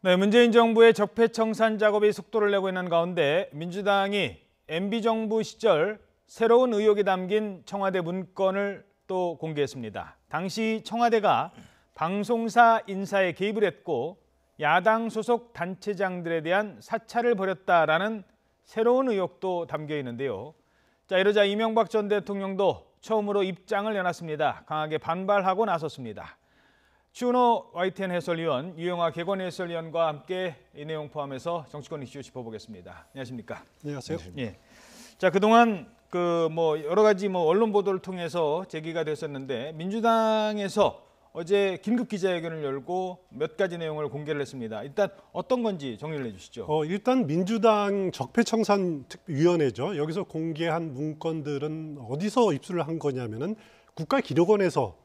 네, 문재인 정부의 적폐청산 작업이 속도를 내고 있는 가운데 민주당이 MB정부 시절 새로운 의혹이 담긴 청와대 문건을 또 공개했습니다. 당시 청와대가 방송사 인사에 개입을 했고 야당 소속 단체장들에 대한 사찰을 벌였다라는 새로운 의혹도 담겨 있는데요. 이러자 이명박 전 대통령도 처음으로 입장을 내놨습니다. 강하게 반발하고 나섰습니다. 추은호 YTN 해설위원, 유영아 개건 해설위원과 함께 이 내용 포함해서 정치권 이슈 짚어보겠습니다. 안녕하십니까? 안녕하세요. 예. 그동안 여러 가지 언론 보도를 통해서 제기가 됐었는데 민주당에서 어제 긴급 기자회견을 열고 몇 가지 내용을 공개를 했습니다. 일단 어떤 건지 정리를 해주시죠. 일단 민주당 적폐청산특위원회죠. 여기서 공개한 문건들은 어디서 입수를 한 거냐면은 국가기록원에서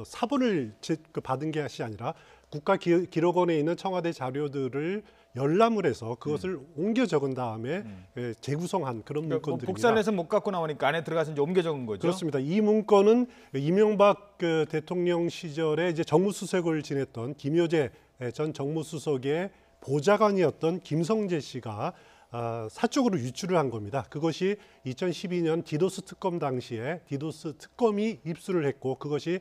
사본을 받은 것이 아니라 국가기록원에 있는 청와대 자료들을 열람을 해서 그것을 옮겨 적은 다음에 재구성한 그런 문건들입니다. 복사를 해서 못 갖고 나오니까 안에 들어가서 이제 옮겨 적은 거죠. 그렇습니다. 이 문건은 이명박 대통령 시절에 이제 정무수석을 지냈던 김효재 전 정무수석의 보좌관이었던 김성재 씨가 사적으로 유출을 한 겁니다. 그것이 2012년 디도스 특검 당시에 디도스 특검이 입수를 했고 그것이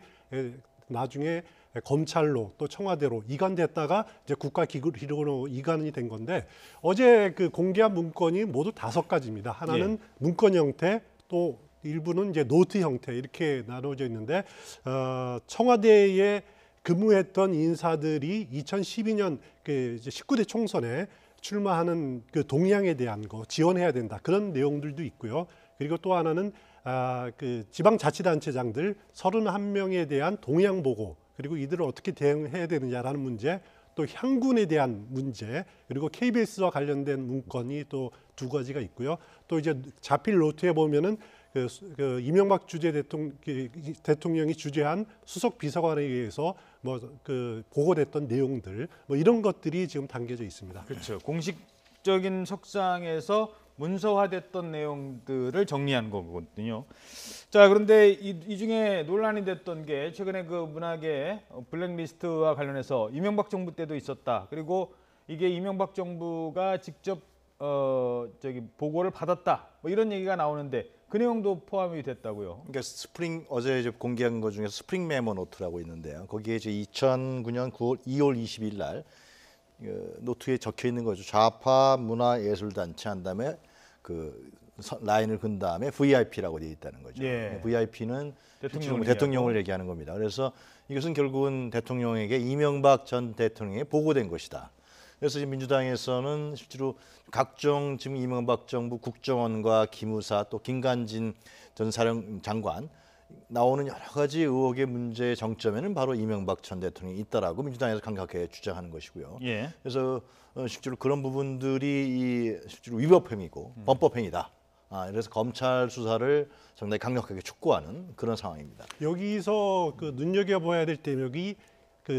나중에 검찰로 또 청와대로 이관됐다가 이제 국가기록원으로 이관이 된 건데 어제 공개한 문건이 모두 5가지입니다. 하나는 문건 형태, 또 일부는 이제 노트 형태 이렇게 나눠져 있는데 청와대에 근무했던 인사들이 2012년 19대 총선에 출마하는 동향에 대한 거 지원해야 된다 그런 내용들도 있고요. 그리고 또 하나는 지방자치단체장들 31명에 대한 동향 보고 그리고 이들을 어떻게 대응해야 되느냐라는 문제, 또 향군에 대한 문제, 그리고 KBS와 관련된 문건이 또 2가지가 있고요. 또 이제 자필 노트에 보면은 이명박 대통령이 주재한 수석 비서관에 의해서 보고됐던 내용들 이런 것들이 지금 담겨져 있습니다. 그렇죠. 공식적인 석상에서 문서화됐던 내용들을 정리한 거거든요. 그런데 이 중에 논란이 됐던 게 최근에 문학의 블랙리스트와 관련해서 이명박 정부 때도 있었다. 그리고 이게 이명박 정부가 직접 보고를 받았다. 이런 얘기가 나오는데 그 내용도 포함이 됐다고요. 그러니까 어제 이제 공개한 것 중에서 스프링 메모 노트라고 있는데요. 거기에 이제 2009년 2월 20일 날 노트에 적혀 있는 거죠. 좌파 문화예술단체 한 다음에 라인을 근 다음에 VIP라고 되어 있다는 거죠. 예. VIP는 대통령을 얘기하는 겁니다. 그래서 이것은 결국은 대통령에게 이명박 전 대통령에 보고된 것이다. 그래서 지금 민주당에서는 실제로 각종 지금 이명박 정부 국정원과 기무사 또 김관진 전 사령장관 나오는 여러 가지 의혹의 문제의 정점에는 바로 이명박 전 대통령이 있다라고 민주당에서 강하게 주장하는 것이고요. 예. 그래서 실제로 그런 부분들이 실제로 위법행위고 범법행위다. 그래서 검찰 수사를 상당히 강력하게 촉구하는 그런 상황입니다. 여기서 눈여겨봐야 될 대목이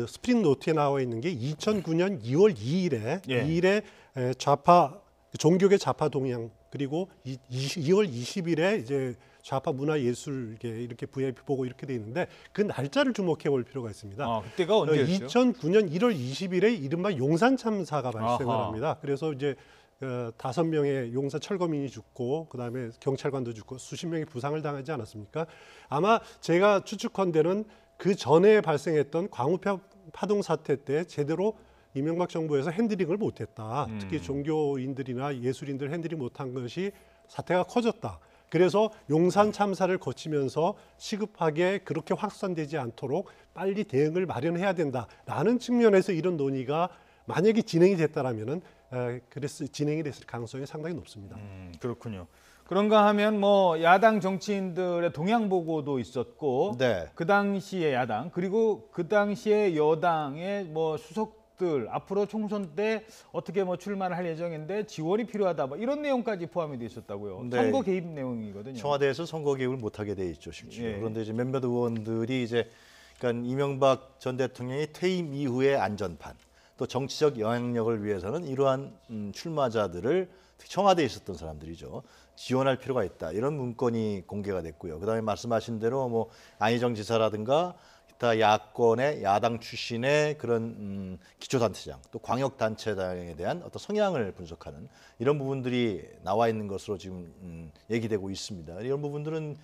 스프링 노트에 나와 있는 게 2009년 2월 2일에 좌파 종교계 좌파 동향 그리고 2월 20일에 이제 좌파 문화예술계 이렇게 VIP 보고 이렇게 돼 있는데 그 날짜를 주목해 볼 필요가 있습니다. 그때가 언제였죠? 2009년 1월 20일에 이른바 용산 참사가 발생을 합니다. 그래서 이제 5명의 용산 철거민이 죽고 그다음에 경찰관도 죽고 수십 명이 부상을 당하지 않았습니까? 아마 제가 추측컨대는 그 전에 발생했던 광우병 파동 사태 때 제대로 이명박 정부에서 핸들링을 못했다. 특히 종교인들이나 예술인들 핸들링 못한 것이 사태가 커졌다. 그래서 용산 참사를 거치면서 시급하게 그렇게 확산되지 않도록 빨리 대응을 마련해야 된다라는 측면에서 이런 논의가 만약에 진행이 됐다라면은 진행이 됐을 가능성이 상당히 높습니다. 그렇군요. 그런가 하면 야당 정치인들의 동향 보고도 있었고, 네. 그 당시에 야당 그리고 그 당시에 여당의 수석들 앞으로 총선 때 어떻게 출마를 할 예정인데 지원이 필요하다 이런 내용까지 포함이 돼 있었다고요. 네. 선거 개입 내용이거든요. 청와대에서 선거 개입을 못하게 돼 있죠, 실제로. 예. 그런데 이제 몇몇 의원들이 그러니까 이명박 전 대통령이 퇴임 이후의 안전판, 또 정치적 영향력을 위해서는 이러한 출마자들을 특히 청와대에 있었던 사람들이죠. 지원할 필요가 있다. 이런 문건이 공개가 됐고요. 그다음에 말씀하신 대로 안희정 지사라든가 기타 야권의 야당 출신의 그런 기초단체장 또 광역단체장에 대한 어떤 성향을 분석하는 이런 부분들이 나와 있는 것으로 지금 얘기되고 있습니다. 이런 부분들은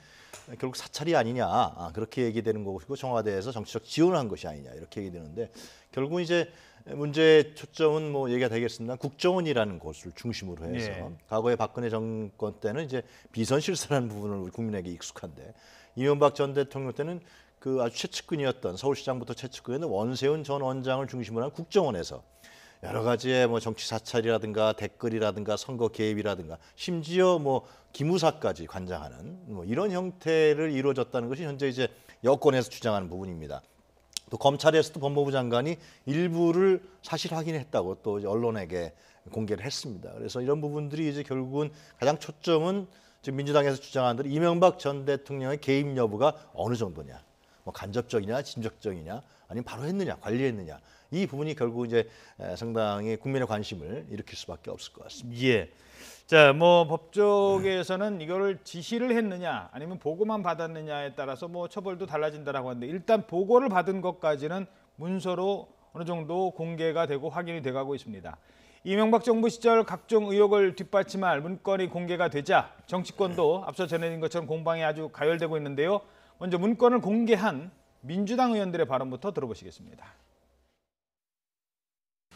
결국 사찰이 아니냐 그렇게 얘기되는 거고 청와대에서 정치적 지원을 한 것이 아니냐 이렇게 얘기되는데 결국 이제 문제의 초점은 뭐 얘기가 되겠습니다. 국정원이라는 곳을 중심으로 해서 과거에 박근혜 정권 때는 이제 비선실세라는 부분을 우리 국민에게 익숙한데 이명박 전 대통령 때는 그 아주 최측근이었던 서울시장부터 최측근이었던 원세훈 전 원장을 중심으로 한 국정원에서 여러 가지의 뭐 정치 사찰이라든가 댓글이라든가 선거 개입이라든가 심지어 뭐 기무사까지 관장하는 뭐 이런 형태를 이루어졌다는 것이 현재 이제 여권에서 주장하는 부분입니다. 또 검찰에서도 법무부 장관이 일부를 사실 확인했다고 또 이제 언론에게 공개를 했습니다. 그래서 이런 부분들이 이제 결국은 가장 초점은 지금 민주당에서 주장하는 대로 이명박 전 대통령의 개입 여부가 어느 정도냐, 뭐 간접적이냐, 직접적이냐, 아니면 바로 했느냐, 관리했느냐 이 부분이 결국 이제 상당히 국민의 관심을 일으킬 수밖에 없을 것 같습니다. 예. 자, 뭐 법조계에서는 이거를 지시를 했느냐 아니면 보고만 받았느냐에 따라서 뭐 처벌도 달라진다라고 하는데 일단 보고를 받은 것까지는 문서로 어느 정도 공개가 되고 확인이 돼가고 있습니다. 이명박 정부 시절 각종 의혹을 뒷받침할 문건이 공개가 되자 정치권도 앞서 전해진 것처럼 공방이 아주 가열되고 있는데요. 먼저 문건을 공개한 민주당 의원들의 발언부터 들어보시겠습니다.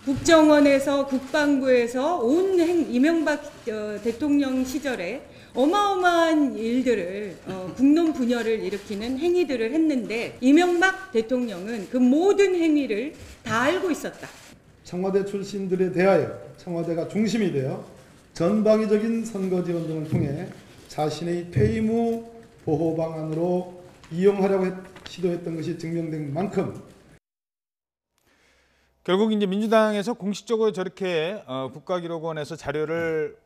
국정원에서 국방부에서 온 이명박 대통령 시절에 어마어마한 일들을 국론 분열을 일으키는 행위들을 했는데 이명박 대통령은 그 모든 행위를 다 알고 있었다. 청와대 출신들에 대하여 청와대가 중심이 되어 전방위적인 선거 지원 등을 통해 자신의 퇴임 후 보호 방안으로 이용하려고 시도했던 것이 증명된 만큼 결국 이제 민주당에서 공식적으로 저렇게 국가기록원에서 자료를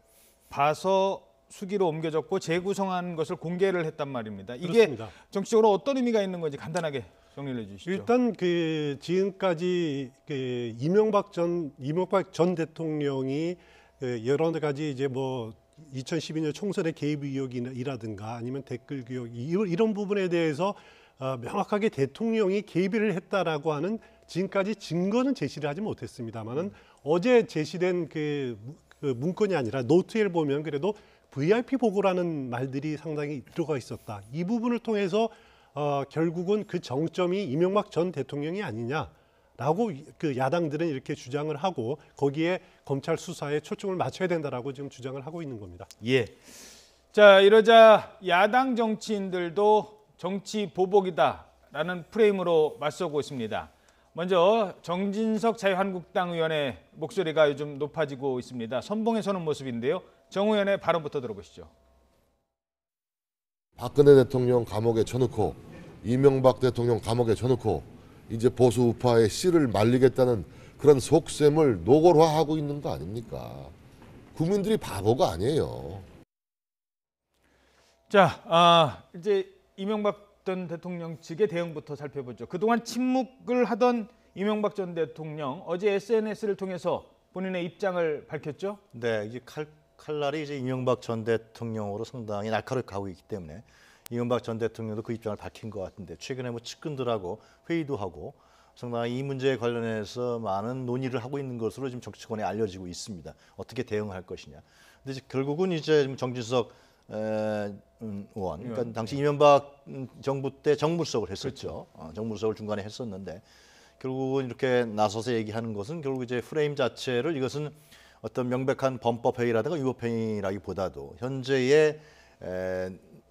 봐서 수기로 옮겨졌고 재구성한 것을 공개를 했단 말입니다. 이게 그렇습니다. 정치적으로 어떤 의미가 있는 건지 간단하게 정리를 해주시죠. 일단 그 지금까지 그 이명박 전 대통령이 여러 가지 이제 뭐 2012년 총선의 개입 의혹이라든가 아니면 댓글 의혹 이런 부분에 대해서 명확하게 대통령이 개입을 했다라고 하는 지금까지 증거는 제시를 하지 못했습니다만은 어제 제시된 그 문건이 아니라 노트를 보면 그래도 VIP 보고라는 말들이 상당히 들어가 있었다. 이 부분을 통해서 결국은 그 정점이 이명박 전 대통령이 아니냐라고 그 야당들은 이렇게 주장을 하고 거기에 검찰 수사에 초점을 맞춰야 된다라고 지금 주장을 하고 있는 겁니다. 예. 자, 이러자 야당 정치인들도 정치 보복이다라는 프레임으로 맞서고 있습니다. 먼저 정진석 자유한국당 의원의 목소리가 요즘 높아지고 있습니다. 선봉에 서는 모습인데요. 정 의원의 발언부터 들어보시죠. 박근혜 대통령 감옥에 쳐넣고 이명박 대통령 감옥에 쳐넣고 이제 보수 우파의 씨를 말리겠다는 그런 속셈을 노골화하고 있는 거 아닙니까? 국민들이 바보가 아니에요. 자, 이제 이명박 전 대통령 측의 대응부터 살펴보죠. 그동안 침묵을 하던 이명박 전 대통령 어제 SNS를 통해서 본인의 입장을 밝혔죠. 네, 이제 칼날이 이제 이명박 전 대통령으로 상당히 날카롭게 가고 있기 때문에 이명박 전 대통령도 그 입장을 밝힌 것 같은데 최근에 뭐 측근들하고 회의도 하고 상당히 이 문제에 관련해서 많은 논의를 하고 있는 것으로 지금 정치권에 알려지고 있습니다. 어떻게 대응할 것이냐. 근데 이제 결국은 이제 정진석 의원, 그러니까 당시 이명박 정부 때 정무수석을 했었죠. 그렇죠. 정무수석을 중간에 했었는데 결국은 이렇게 나서서 얘기하는 것은 결국 이제 프레임 자체를 이것은 어떤 명백한 범법행위라든가 위법행위라기보다도 현재의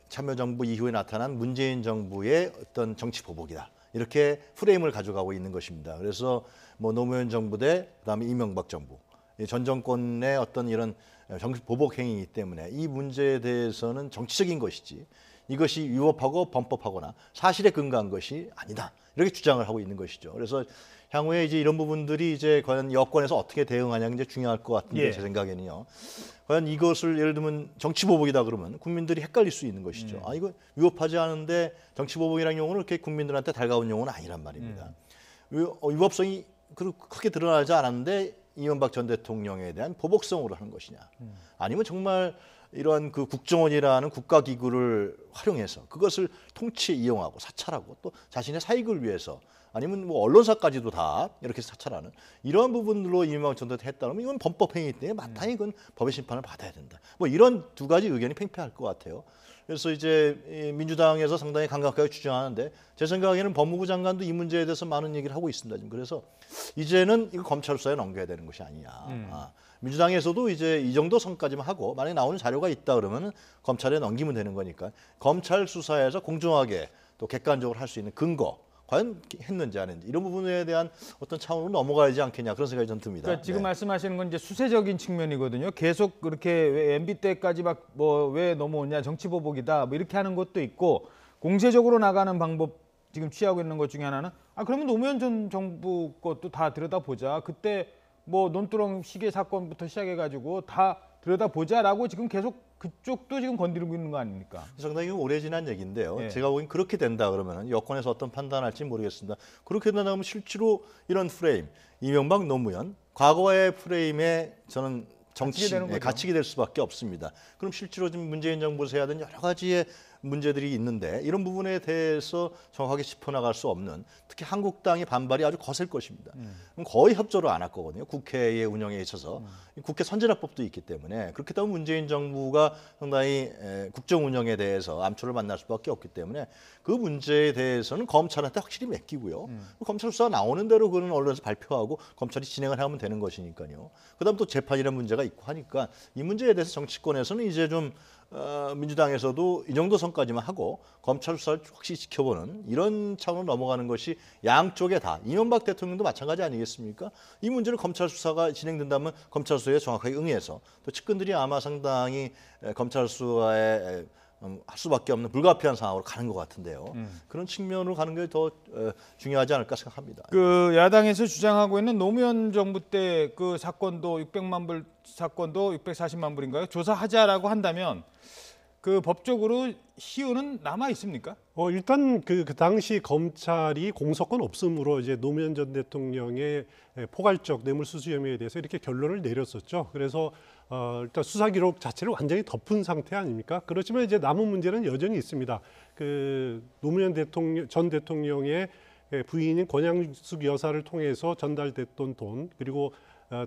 참여정부 이후에 나타난 문재인 정부의 어떤 정치 보복이다. 이렇게 프레임을 가져가고 있는 것입니다. 그래서 뭐 노무현 정부 대 그다음에 이명박 정부 전 정권의 어떤 이런 정치 보복 행위이기 때문에 이 문제에 대해서는 정치적인 것이지 이것이 위법하고 범법하거나 사실에 근거한 것이 아니다. 이렇게 주장을 하고 있는 것이죠. 그래서 향후에 이제 이런 부분들이 이제 과연 여권에서 어떻게 대응하냐 이제 중요할 것 같은데 제 생각에는요. 과연 이것을 예를 들면 정치 보복이다 그러면 국민들이 헷갈릴 수 있는 것이죠. 아 이거 위법하지 않은데 정치 보복이라는 용어는 그렇게 국민들한테 달가운 용어는 아니란 말입니다. 위법성이 크게 드러나지 않았는데 이명박 전 대통령에 대한 보복성으로 하는 것이냐. 아니면 정말 이러한 그 국정원이라는 국가기구를 활용해서 그것을 통치에 이용하고 사찰하고 또 자신의 사익을 위해서 아니면 뭐 언론사까지도 다 이렇게 사찰하는 이러한 부분들로 이명박 전 대통령이 했다면 이건 범법행위이기 때문에 마땅히 그건 법의 심판을 받아야 된다. 뭐 이런 두 가지 의견이 팽팽할 것 같아요. 그래서 이제 민주당에서 상당히 강력하게 주장하는데 제 생각에는 법무부 장관도 이 문제에 대해서 많은 얘기를 하고 있습니다. 지금 그래서 이제는 이거 검찰 수사에 넘겨야 되는 것이 아니냐. 민주당에서도 이제 이 정도 선까지만 하고 만약에 나오는 자료가 있다 그러면은 검찰에 넘기면 되는 거니까 검찰 수사에서 공정하게 또 객관적으로 할 수 있는 근거 과연 했는지 안 했는지 이런 부분에 대한 어떤 차원으로 넘어가야지 않겠냐 그런 생각이 좀 듭니다. 그러니까 지금 네. 말씀하시는 건 이제 수세적인 측면이거든요. 계속 그렇게 왜 MB 때까지 막 뭐 왜 넘어오냐 정치 보복이다 뭐 이렇게 하는 것도 있고 공세적으로 나가는 방법 지금 취하고 있는 것 중에 하나는 그러면 노무현 전 정부 것도 다 들여다보자. 그때 뭐 논두렁 시계 사건부터 시작해가지고 다 들여다보자라고 지금 계속 그쪽도 지금 건드리고 있는 거 아닙니까? 상당히 오래 지난 얘기인데요. 예. 제가 보기엔 그렇게 된다 그러면 여권에서 어떤 판단할지 모르겠습니다. 그렇게 된다면 실제로 이런 프레임, 이명박 노무현 과거의 프레임에 저는 정치 갇히게 될 수밖에 없습니다. 그럼 실제로 지금 문재인 정부에서 해야 되는 여러 가지의 문제들이 있는데 이런 부분에 대해서 정확하게 짚어나갈 수 없는 특히 한국당의 반발이 아주 거셀 것입니다. 그럼 거의 협조를 안 할 거거든요. 국회의 운영에 있어서 국회 선진화법도 있기 때문에 그렇게 되면 문재인 정부가 상당히 국정 운영에 대해서 암초를 만날 수밖에 없기 때문에 그 문제에 대해서는 검찰한테 확실히 맡기고요. 검찰 수사 나오는 대로 그는 언론에서 발표하고 검찰이 진행을 하면 되는 것이니까요. 그다음 또 재판이라는 문제가 있고 하니까 이 문제에 대해서 정치권에서는 이제 좀 민주당에서도 이 정도 선까지만 하고 검찰 수사를 확실히 지켜보는 이런 차원으로 넘어가는 것이 양쪽에 다 이명박 대통령도 마찬가지 아니겠습니까? 이 문제는 검찰 수사가 진행된다면 검찰 수사에 정확하게 응해서 또 측근들이 아마 상당히 검찰 수사에 할 수밖에 없는 불가피한 상황으로 가는 것 같은데요. 그런 측면으로 가는 게 더 중요하지 않을까 생각합니다. 그 야당에서 주장하고 있는 노무현 정부 때 그 사건도 600만 불 사건도 640만 불인가요? 조사하자라고 한다면 그 법적으로 시효는 남아 있습니까? 일단 그 당시 검찰이 공소권 없음으로 이제 노무현 전 대통령의 포괄적 뇌물수수 혐의에 대해서 이렇게 결론을 내렸었죠. 그래서 일단 수사 기록 자체를 완전히 덮은 상태 아닙니까? 그렇지만 이제 남은 문제는 여전히 있습니다. 그 노무현 전 대통령의 부인인 권양숙 여사를 통해서 전달됐던 돈 그리고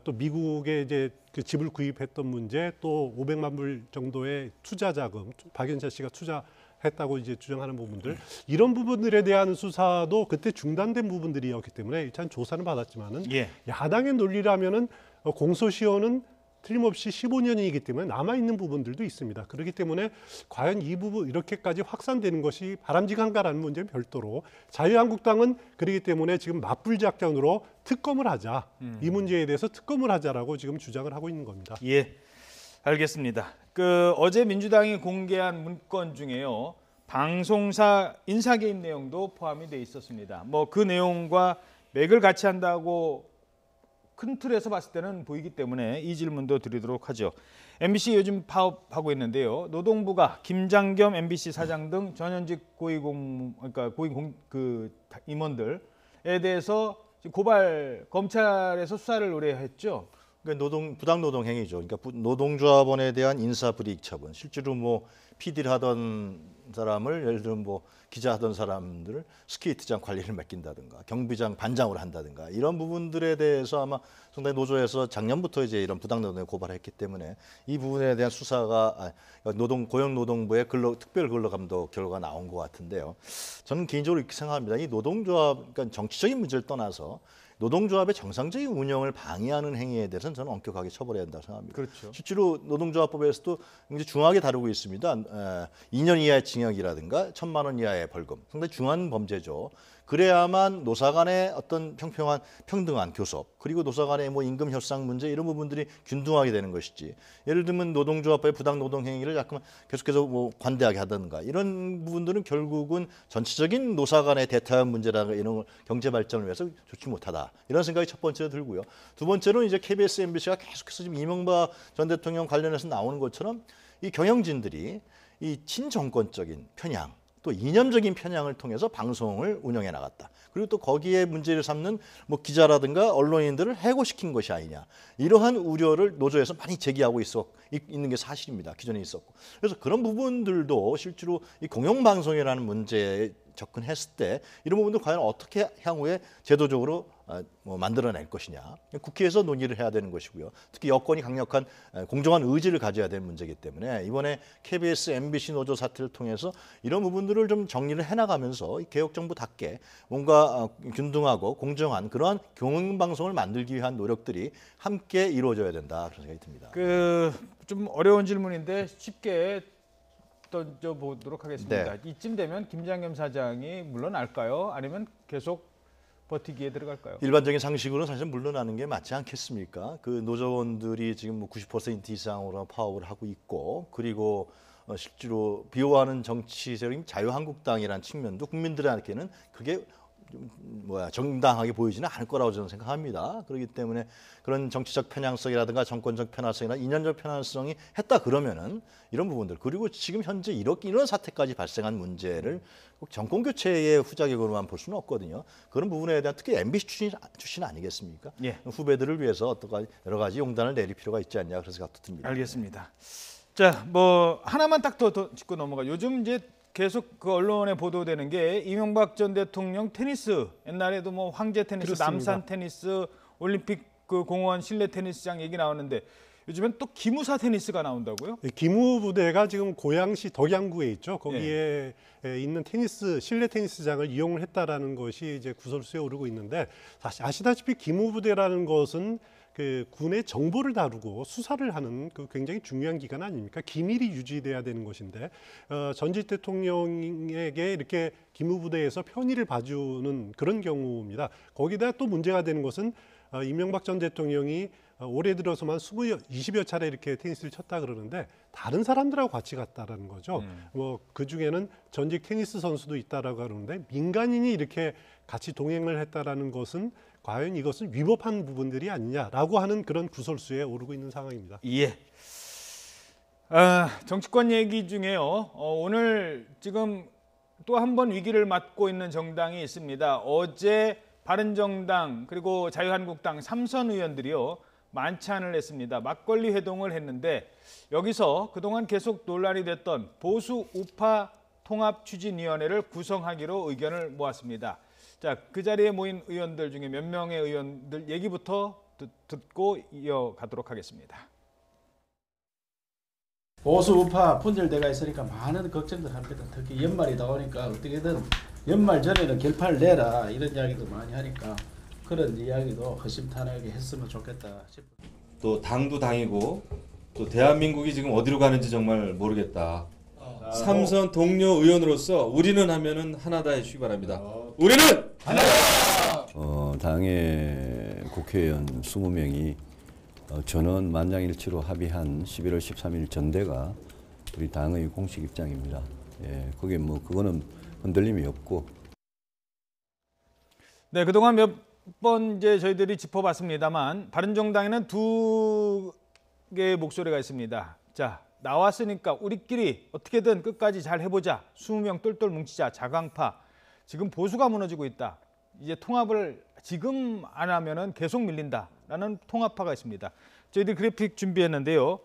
또 미국에 이제 그 집을 구입했던 문제 또 500만 불 정도의 투자 자금 박연차 씨가 투자했다고 이제 주장하는 부분들 이런 부분들에 대한 수사도 그때 중단된 부분들이었기 때문에 일단 조사는 받았지만은 야당의 논리라면은 공소시효는 틀림없이 15년이기 때문에 남아있는 부분들도 있습니다. 그렇기 때문에 과연 이 부분 이렇게까지 확산되는 것이 바람직한가라는 문제는 별도로 자유한국당은 그렇기 때문에 지금 맞불작전으로 특검을 하자. 이 문제에 대해서 특검을 하자라고 지금 주장을 하고 있는 겁니다. 예, 알겠습니다. 그 어제 민주당이 공개한 문건 중에요. 방송사 인사 개입 내용도 포함이 돼 있었습니다. 뭐 그 내용과 맥을 같이 한다고 큰 틀에서 봤을 때는 보이기 때문에 이 질문도 드리도록 하죠. MBC 요즘 파업하고 있는데요. 노동부가 김장겸 MBC 사장 등 전현직 고위공 그러니까 그 임원들에 대해서 고발 검찰에서 수사를 의뢰했죠. 그러니까 부당 노동 행위죠. 그러니까 노동조합원에 대한 인사 불이익 처분. 실제로 뭐 PD를 하던 사람을 예를 들면 뭐 기자 하던 사람들을 스케이트장 관리를 맡긴다든가 경비장 반장으로 한다든가 이런 부분들에 대해서 아마 상당히 노조에서 작년부터 이제 이런 부당 노동에 고발했기 때문에 이 부분에 대한 수사가 고용노동부의 특별 근로감독 결과가 나온 것 같은데요. 저는 개인적으로 이렇게 생각합니다. 이 노동조합 그러니까 정치적인 문제를 떠나서 노동조합의 정상적인 운영을 방해하는 행위에 대해서는 저는 엄격하게 처벌해야 한다고 생각합니다. 그렇죠. 실제로 노동조합법에서도 굉장히 중하게 다루고 있습니다. 2년 이하의 징역이라든가 1,000만 원 이하의 벌금, 상당히 중한 범죄죠. 그래야만 노사 간의 어떤 평등한 교섭, 그리고 노사 간의 뭐 임금 협상 문제 이런 부분들이 균등하게 되는 것이지. 예를 들면 노동조합법의 부당 노동 행위를 자꾸만 계속해서 뭐 관대하게 하든가 이런 부분들은 결국은 전체적인 노사 간의 대타협 문제라든가 이런 걸 경제 발전을 위해서 좋지 못하다. 이런 생각이 첫 번째로 들고요. 두 번째로는 이제 KBS, MBC가 계속해서 지금 이명박 전 대통령 관련해서 나오는 것처럼 이 경영진들이 이 친정권적인 편향, 또 이념적인 편향을 통해서 방송을 운영해 나갔다. 그리고 또 거기에 문제를 삼는 뭐 기자라든가 언론인들을 해고시킨 것이 아니냐. 이러한 우려를 노조에서 많이 제기하고 있는 게 사실입니다. 기존에 있었고. 그래서 그런 부분들도 실제로 이 공영방송이라는 문제에 접근했을 때 이런 부분도 과연 어떻게 향후에 제도적으로 만들어낼 것이냐. 국회에서 논의를 해야 되는 것이고요. 특히 여건이 강력한 공정한 의지를 가져야 되는 문제이기 때문에 이번에 KBS, MBC 노조 사태를 통해서 이런 부분들을 좀 정리를 해나가면서 개혁정부답게 뭔가 균등하고 공정한 그러한 공영방송을 만들기 위한 노력들이 함께 이루어져야 된다. 그런 생각이 듭니다. 좀 어려운 질문인데 쉽게 던져보도록 하겠습니다. 네. 이쯤 되면 김장겸 사장이 물러날까요? 아니면 계속 버티기에 들어갈까요? 일반적인 상식으로는 사실 물러나는 게 맞지 않겠습니까? 그 노조원들이 지금 뭐 90% 이상으로 파업을 하고 있고, 그리고 실제로 비호하는 정치 세력인 자유한국당이라는 측면도 국민들에게는 그게 정당하게 보이지는 않을 거라고 저는 생각합니다. 그렇기 때문에 그런 정치적 편향성이라든가 정권적 편향성이나 이념적 편향성이 했다 그러면은 이런 부분들, 그리고 지금 현재 이런 사태까지 발생한 문제를 꼭 정권 교체의 후작용으로만 볼 수는 없거든요. 그런 부분에 대한 특히 MBC 출신 아니겠습니까? 예. 후배들을 위해서 여러 가지 용단을 내릴 필요가 있지 않냐 그런 생각도 듭니다. 알겠습니다. 자, 뭐 하나만 딱 더 짚고 넘어가. 요즘 이제 계속 그 언론에 보도되는 게 이명박 전 대통령 테니스, 옛날에도 뭐 황제 테니스, 그렇습니다. 남산 테니스, 올림픽 그 공원 실내 테니스장 얘기 나오는데 요즘엔 또 기무사 테니스가 나온다고요? 기무 부대가 지금 고양시 덕양구에 있죠. 거기에 있는 실내 테니스장을 이용을 했다라는 것이 이제 구설수에 오르고 있는데, 사실 아시다시피 기무 부대라는 것은 그 군의 정보를 다루고 수사를 하는 그 굉장히 중요한 기관 아닙니까? 기밀이 유지돼야 되는 것인데 전직 대통령에게 이렇게 기무부대에서 편의를 봐주는 그런 경우입니다. 거기다 또 문제가 되는 것은 이명박 전 대통령이 올해 들어서만 20여 차례 이렇게 테니스를 쳤다 그러는데 다른 사람들하고 같이 갔다라는 거죠. 뭐 그 중에는 전직 테니스 선수도 있다라고 하는데 민간인이 이렇게 같이 동행을 했다라는 것은 과연 이것은 위법한 부분들이 아니냐라고 하는 그런 구설수에 오르고 있는 상황입니다. 예. 정치권 얘기 중에요. 오늘 지금 또 한 번 위기를 맞고 있는 정당이 있습니다. 어제 바른정당 그리고 자유한국당 3선 의원들이요 만찬을 했습니다. 막걸리 회동을 했는데 여기서 그동안 계속 논란이 됐던 보수 우파 통합추진위원회를 구성하기로 의견을 모았습니다. 자, 그 자리에 모인 의원들 중에 몇 명의 의원들 얘기부터 듣고 이어가도록 하겠습니다. 보수 우파 분열대가 있으니까 많은 걱정들 합니다. 특히 연말이 나오니까 어떻게든 연말 전에는 결판을 내라 이런 이야기도 많이 하니까 그런 이야기도 허심탄회하게 했으면 좋겠다 싶습니다. 또 당도 당이고 또 대한민국이 지금 어디로 가는지 정말 모르겠다. 삼선 동료 의원으로서 우리는 하면은 하나다 해주시기 바랍니다. 우리는 하나다! 당의 국회의원 20명이 전원 만장일치로 합의한 11월 13일 전대가 우리 당의 공식 입장입니다. 예, 그게 뭐 그거는 흔들림이 없고. 네, 그동안 몇 번 이제 저희들이 짚어봤습니다만 바른정당에는 두 개의 목소리가 있습니다. 자, 나왔으니까 우리끼리 어떻게든 끝까지 잘 해보자. 20명 똘똘 뭉치자. 자강파. 지금 보수가 무너지고 있다. 이제 통합을 지금 안 하면은 계속 밀린다라는 통합파가 있습니다. 저희들이 그래픽 준비했는데요.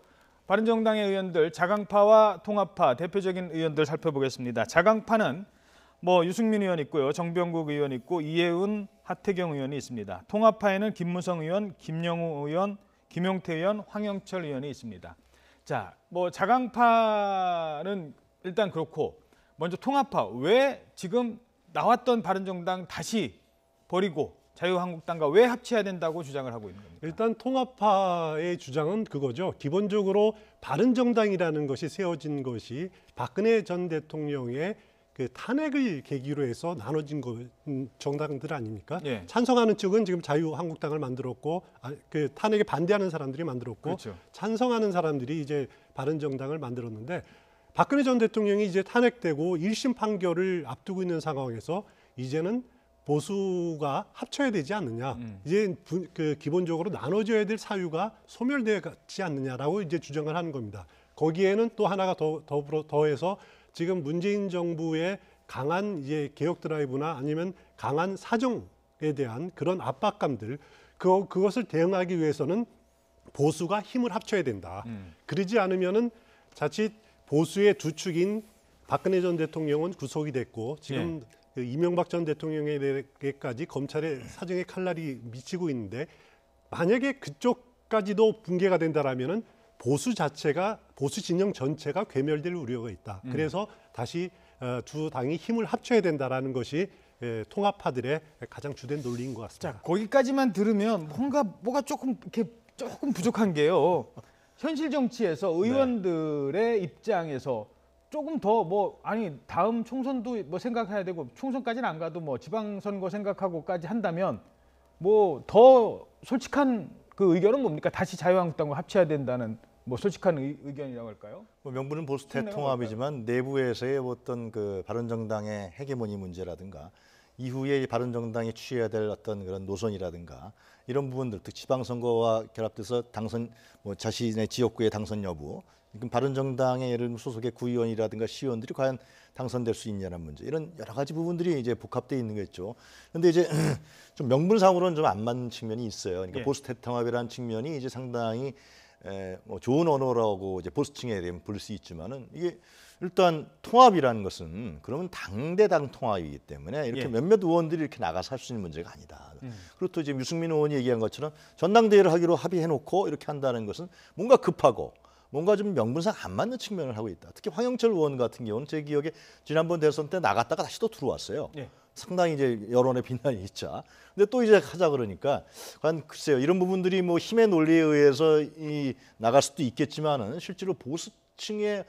바른정당의 의원들, 자강파와 통합파 대표적인 의원들 살펴보겠습니다. 자강파는 뭐 유승민 의원 있고요, 정병국 의원 있고 이해운, 하태경 의원이 있습니다. 통합파에는 김무성 의원, 김영우 의원, 김용태 의원, 황영철 의원이 있습니다. 자, 뭐 자강파는 일단 그렇고 먼저 통합파, 왜 지금 나왔던 바른정당 다시 버리고 자유한국당과 왜 합치해야 된다고 주장을 하고 있는 겁니까? 일단 통합파의 주장은 그거죠. 기본적으로 바른정당이라는 것이 세워진 것이 박근혜 전 대통령의 그 탄핵을 계기로 해서 나눠진 정당들 아닙니까? 예. 찬성하는 측은 지금 자유한국당을 만들었고, 그 탄핵에 반대하는 사람들이 만들었고, 그렇죠. 찬성하는 사람들이 이제 바른정당을 만들었는데, 박근혜 전 대통령이 이제 탄핵되고 1심 판결을 앞두고 있는 상황에서 이제는 보수가 합쳐야 되지 않느냐, 이제 그 기본적으로 나눠져야 될 사유가 소멸되지 않느냐라고 이제 주장을 하는 겁니다. 거기에는 또 하나가 더해서 지금 문재인 정부의 강한 이제 개혁 드라이브나 아니면 강한 사정에 대한 그런 압박감들 그것을 대응하기 위해서는 보수가 힘을 합쳐야 된다. 그러지 않으면은 자칫 보수의 두 축인 박근혜 전 대통령은 구속이 됐고 지금 그 이명박 전 대통령에게까지 검찰의 사정의 칼날이 미치고 있는데 만약에 그쪽까지도 붕괴가 된다라면은 보수 진영 전체가 괴멸될 우려가 있다. 그래서 다시 두 당이 힘을 합쳐야 된다라는 것이 통합파들의 가장 주된 논리인 것 같습니다. 자, 거기까지만 들으면 뭐가 조금 부족한 게요. 현실 정치에서 의원들의 입장에서 조금 더 다음 총선도 생각해야 되고 총선까지는 안 가도 지방선거 생각하고까지 한다면 더 솔직한 그 의견은 뭡니까? 다시 자유한국당과 합쳐야 된다는 솔직한 의견이라고 할까요? 명분은 보수 대통합이지만 내부에서의 어떤 그 바른정당의 헤게모니 문제라든가 이후에 바른정당이 취해야 될 어떤 그런 노선이라든가 이런 부분들, 특히 지방선거와 결합돼서 당선 자신의 지역구의 당선 여부, 지금 바른정당의 예를 들면 소속의 구의원이라든가 시의원들이 과연 당선될 수 있냐는 문제, 이런 여러 가지 부분들이 이제 복합되어 있는 거겠죠. 그런데 이제 좀 명분상으로는 좀 안 맞는 측면이 있어요. 그러니까 보수 대통합이라는 측면이 이제 상당히 좋은 언어라고 이제 보수층에 대해 부를 수 있지만은 이게 일단 통합이라는 것은 그러면 당대당 통합이기 때문에 이렇게 몇몇 의원들이 이렇게 나가서 할 수 있는 문제가 아니다. 그리고 또 이제 유승민 의원이 얘기한 것처럼 전당대회를 하기로 합의해놓고 이렇게 한다는 것은 뭔가 급하고 뭔가 좀 명분상 안 맞는 측면을 하고 있다. 특히 황영철 의원 같은 경우는 제 기억에 지난번 대선 때 나갔다가 다시 또 들어왔어요. 상당히 이제 여론의 비난이 있자. 근데 또 이제 하자 그러니까 과연 글쎄요, 이런 부분들이 힘의 논리에 의해서 나갈 수도 있겠지만은 실제로 보수층의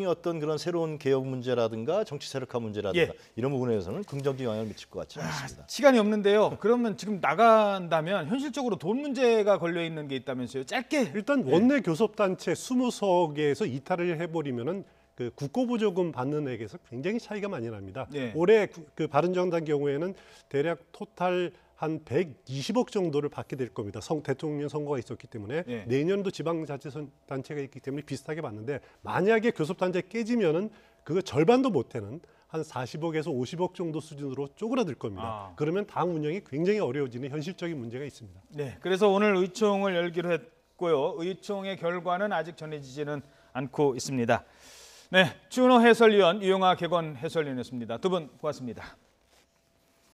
어떤 그런 새로운 개혁 문제라든가 정치 세력화 문제라든가 이런 부분에서는 긍정적 영향을 미칠 것 같지 않습니다. 시간이 없는데요. 그러면 지금 나간다면 현실적으로 돈 문제가 걸려 있는 게 있다면서요. 짧게. 일단 원내 교섭단체 20석에서 이탈을 해버리면은 그 국고보조금 받는 액에서 굉장히 차이가 많이 납니다. 올해 그 바른정당 경우에는 대략 토탈 한 120억 정도를 받게 될 겁니다. 대통령 선거가 있었기 때문에 내년도 지방자치단체가 있기 때문에 비슷하게 받는데 만약에 교섭단체 깨지면은 그거 절반도 못되는 한 40억에서 50억 정도 수준으로 쪼그라들 겁니다. 그러면 당 운영이 굉장히 어려워지는 현실적인 문제가 있습니다. 네, 그래서 오늘 의총을 열기로 했고요. 의총의 결과는 아직 전해지지는 않고 있습니다. 네, 준호 해설위원, 유영하 개건 해설위원이었습니다. 두 분 고맙습니다.